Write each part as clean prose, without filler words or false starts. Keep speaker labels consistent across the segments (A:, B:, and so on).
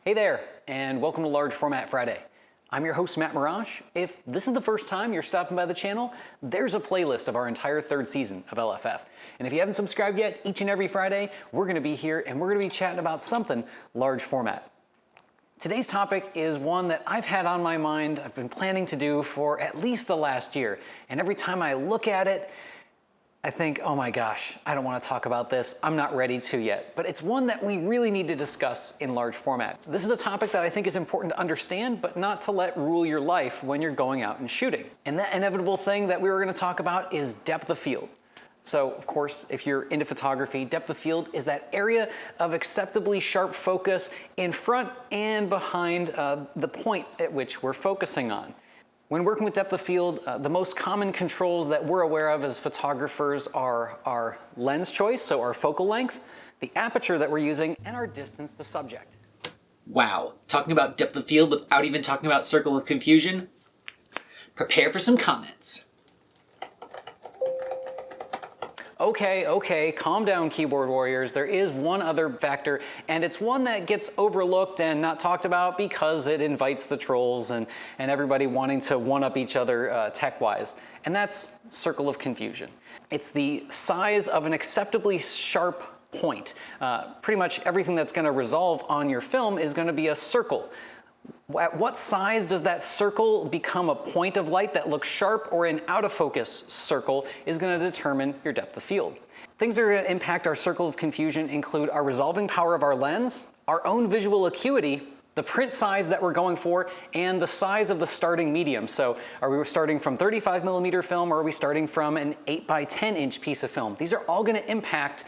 A: Hey there, and welcome to Large Format Friday. I'm your host, Matt Mirage. If this is the first time you're stopping by the channel, there's a playlist of our entire third season of LFF. And if you haven't subscribed yet, each and every Friday, we're gonna be here and we're gonna be chatting about something large format. Today's topic is one that I've had on my mind, I've been planning to do for at least the last year. And every time I look at it, I think, oh my gosh, I don't want to talk about this. I'm not ready to yet. But it's one that we really need to discuss in large format. This is a topic that I think is important to understand, but not to let rule your life when you're going out and shooting. And that inevitable thing that we were going to talk about is depth of field. So, of course, if you're into photography, depth of field is that area of acceptably sharp focus in front and behind the point at which we're focusing on. When working with depth of field, the most common controls that we're aware of as photographers are our lens choice, so our focal length, the aperture that we're using, and our distance to subject.
B: Wow, talking about depth of field without even talking about circle of confusion? Prepare for some comments.
A: Okay, calm down, keyboard warriors. There is one other factor, and it's one that gets overlooked and not talked about because it invites the trolls and everybody wanting to one-up each other tech-wise, and that's circle of confusion. It's the size of an acceptably sharp point. Pretty much everything that's going to resolve on your film is going to be a circle. At what size does that circle become a point of light that looks sharp, or an out of focus circle is going to determine your depth of field. Things that are going to impact our circle of confusion include our resolving power of our lens, our own visual acuity, the print size that we're going for, and the size of the starting medium. So are we starting from 35mm film, or are we starting from an 8x10 inch piece of film? These are all going to impact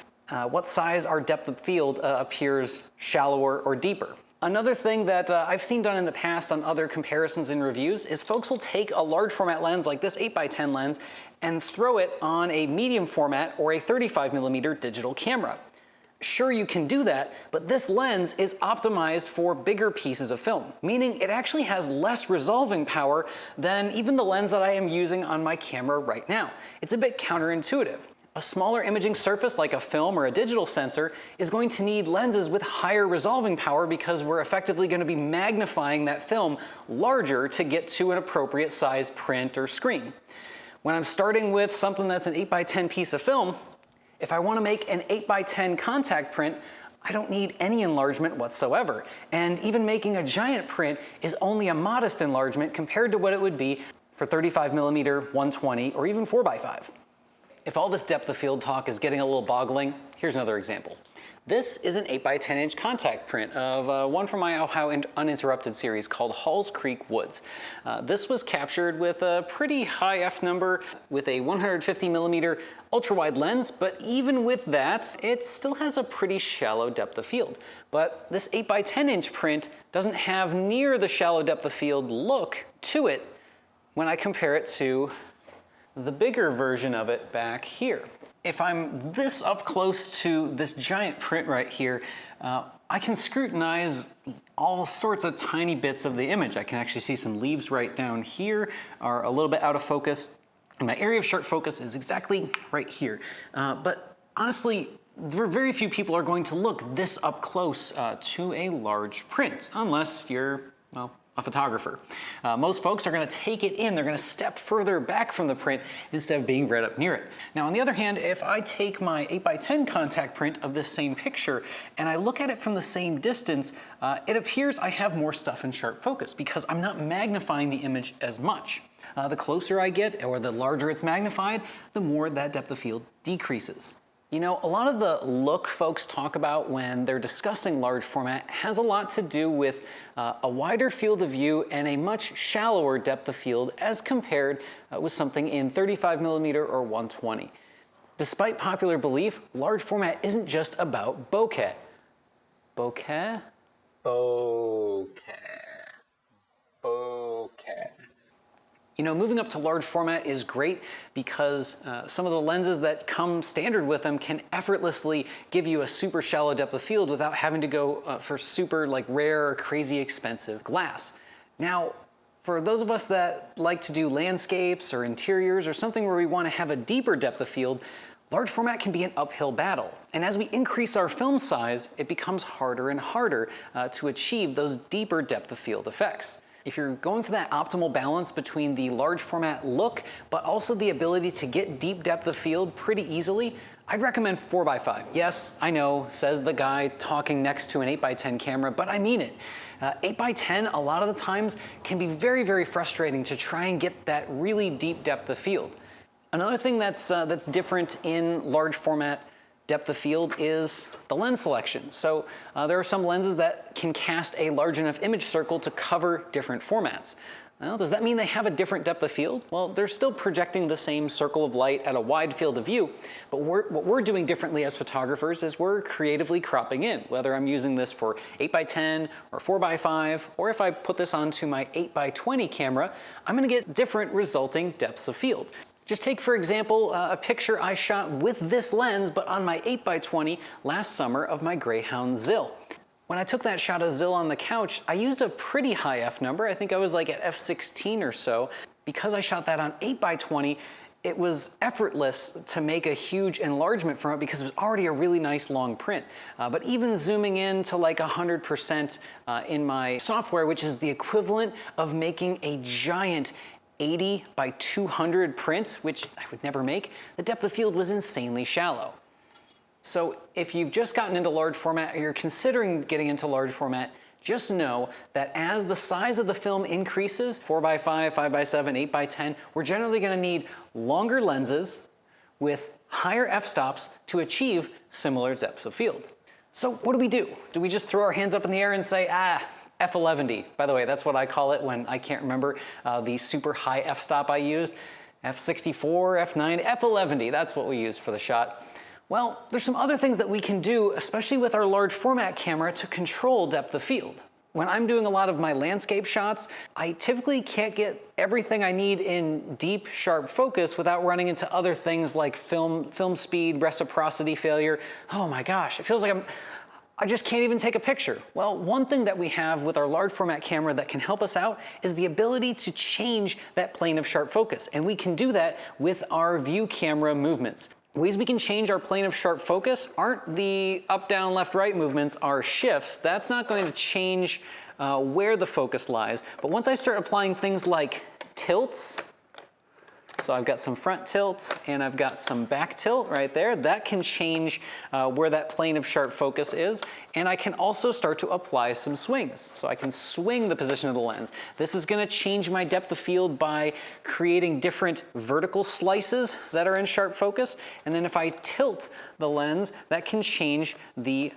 A: what size our depth of field appears shallower or deeper. Another thing that I've seen done in the past on other comparisons and reviews is folks will take a large format lens like this 8x10 lens and throw it on a medium format or a 35mm digital camera. Sure, you can do that, but this lens is optimized for bigger pieces of film, meaning it actually has less resolving power than even the lens that I am using on my camera right now. It's a bit counterintuitive. A smaller imaging surface like a film or a digital sensor is going to need lenses with higher resolving power because we're effectively going to be magnifying that film larger to get to an appropriate size print or screen. When I'm starting with something that's an 8x10 piece of film, if I want to make an 8x10 contact print, I don't need any enlargement whatsoever. And even making a giant print is only a modest enlargement compared to what it would be for 35mm, 120, or even 4x5. If all this depth of field talk is getting a little boggling, here's another example. This is an 8x10 inch contact print of one from my Ohio Uninterrupted series called Halls Creek Woods. This was captured with a pretty high f number with a 150mm ultra-wide lens, but even with that, it still has a pretty shallow depth of field. But this 8x10 inch print doesn't have near the shallow depth of field look to it when I compare it to the bigger version of it back here. If I'm this up close to this giant print right here, I can scrutinize all sorts of tiny bits of the image. I can actually see some leaves right down here are a little bit out of focus. And my area of sharp focus is exactly right here. But honestly, very few people are going to look this up close to a large print, unless you're, well, a photographer. Most folks are going to take it in. They're going to step further back from the print instead of being right up near it. Now, on the other hand, if I take my 8x10 contact print of this same picture and I look at it from the same distance, it appears I have more stuff in sharp focus because I'm not magnifying the image as much. The closer I get, or the larger it's magnified, the more that depth of field decreases. You know, a lot of the look folks talk about when they're discussing large format has a lot to do with a wider field of view and a much shallower depth of field as compared with something in 35mm or 120. Despite popular belief, large format isn't just about bokeh. Bokeh? Bokeh. Bokeh. You know, moving up to large format is great because some of the lenses that come standard with them can effortlessly give you a super shallow depth of field without having to go for super rare or crazy expensive glass. Now, for those of us that like to do landscapes or interiors or something where we want to have a deeper depth of field, Large format can be an uphill battle, and as we increase our film size, it becomes harder and harder to achieve those deeper depth of field effects. If you're going for that optimal balance between the large format look, but also the ability to get deep depth of field pretty easily, I'd recommend 4x5. Yes, I know, says the guy talking next to an 8x10 camera, but I mean it. 8x10 a lot of the times can be very, very frustrating to try and get that really deep depth of field. Another thing that's different in large format depth of field is the lens selection. So there are some lenses that can cast a large enough image circle to cover different formats. Well, does that mean they have a different depth of field? Well, they're still projecting the same circle of light at a wide field of view, but what we're doing differently as photographers is we're creatively cropping in, whether I'm using this for 8x10 or 4x5, or if I put this onto my 8x20 camera, I'm gonna get different resulting depths of field. Just take, for example, a picture I shot with this lens, but on my 8x20 last summer of my Greyhound Zill. When I took that shot of Zill on the couch, I used a pretty high f number. I think I was like at f16 or so. Because I shot that on 8x20, it was effortless to make a huge enlargement from it because it was already a really nice long print. But even zooming in to like 100% in my software, which is the equivalent of making a giant 80 by 200 print, which I would never make, the depth of field was insanely shallow. So if you've just gotten into large format or you're considering getting into large format, just know that as the size of the film increases, 4x5, 5x7, 8x10, we're generally gonna need longer lenses with higher f-stops to achieve similar depths of field. So what do? Do we just throw our hands up in the air and say, f11D. By the way, that's what I call it when I can't remember the super high f-stop I used. F64, F9, F11D, that's what we use for the shot. Well, there's some other things that we can do, especially with our large format camera, to control depth of field. When I'm doing a lot of my landscape shots, I typically can't get everything I need in deep, sharp focus without running into other things like film speed, reciprocity failure. Oh my gosh, it feels like I just can't even take a picture. Well, one thing that we have with our large format camera that can help us out is the ability to change that plane of sharp focus. And we can do that with our view camera movements. Ways we can change our plane of sharp focus aren't the up, down, left, right movements, are shifts. That's not going to change where the focus lies. But once I start applying things like tilts, so I've got some front tilt and I've got some back tilt right there. That can change where that plane of sharp focus is. And I can also start to apply some swings. So I can swing the position of the lens. This is gonna change my depth of field by creating different vertical slices that are in sharp focus. And then if I tilt the lens, that can change the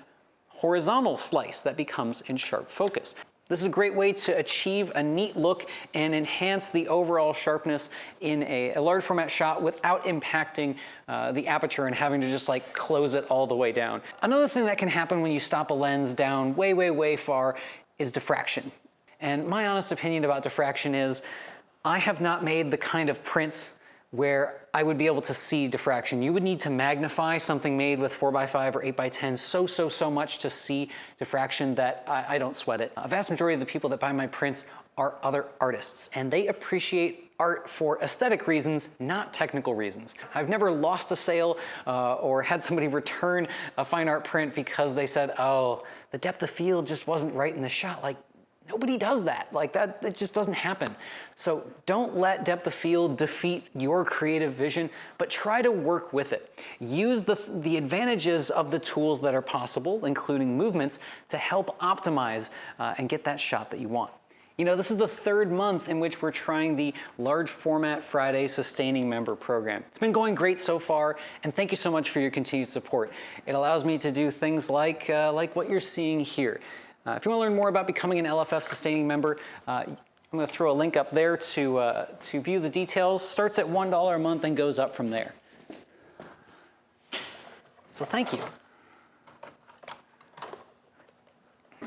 A: horizontal slice that becomes in sharp focus. This is a great way to achieve a neat look and enhance the overall sharpness in a large format shot without impacting the aperture and having to just like close it all the way down. Another thing that can happen when you stop a lens down way, way, way far is diffraction. And my honest opinion about diffraction is I have not made the kind of prints where I would be able to see diffraction. You would need to magnify something made with 4x5 or 8x10 so much to see diffraction that I don't sweat it. A vast majority of the people that buy my prints are other artists, and they appreciate art for aesthetic reasons, not technical reasons. I've never lost a sale or had somebody return a fine art print because they said, oh, the depth of field just wasn't right in the shot. Like, nobody does that. Like that, it just doesn't happen. So don't let depth of field defeat your creative vision, but try to work with it. Use the advantages of the tools that are possible, including movements, to help optimize and get that shot that you want. You know, this is the third month in which we're trying the Large Format Friday Sustaining Member Program. It's been going great so far, and thank you so much for your continued support. It allows me to do things like what you're seeing here. If you want to learn more about becoming an LFF Sustaining Member, I'm going to throw a link up there to view the details. Starts at $1 a month and goes up from there. So thank you.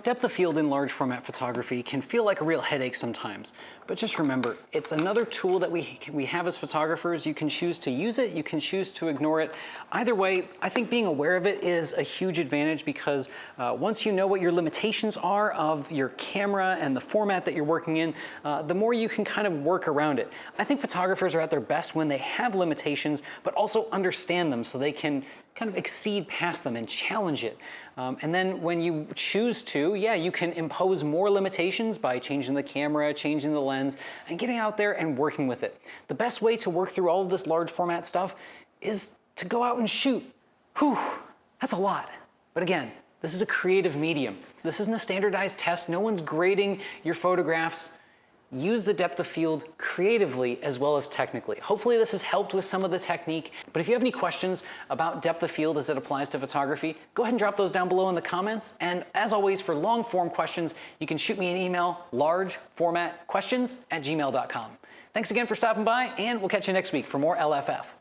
A: Depth of field in large format photography can feel like a real headache sometimes, But just remember, it's another tool that we have as photographers. You can choose to use it, you can choose to ignore it. Either way, I think being aware of it is a huge advantage because once you know what your limitations are of your camera and the format that you're working in, the more you can kind of work around it. I think photographers are at their best when they have limitations, but also understand them so they can kind of exceed past them and challenge it. And then when you choose to, yeah, you can impose more limitations by changing the camera, changing the lens, and getting out there and working with it. The best way to work through all of this large format stuff is to go out and shoot. Whew, that's a lot. But again, this is a creative medium. This isn't a standardized test. No one's grading your photographs. Use the depth of field creatively as well as technically. Hopefully this has helped with some of the technique, but if you have any questions about depth of field as it applies to photography, go ahead and drop those down below in the comments. And as always, for long form questions, you can shoot me an email, largeformatquestions@gmail.com. Thanks again for stopping by, and we'll catch you next week for more LFF.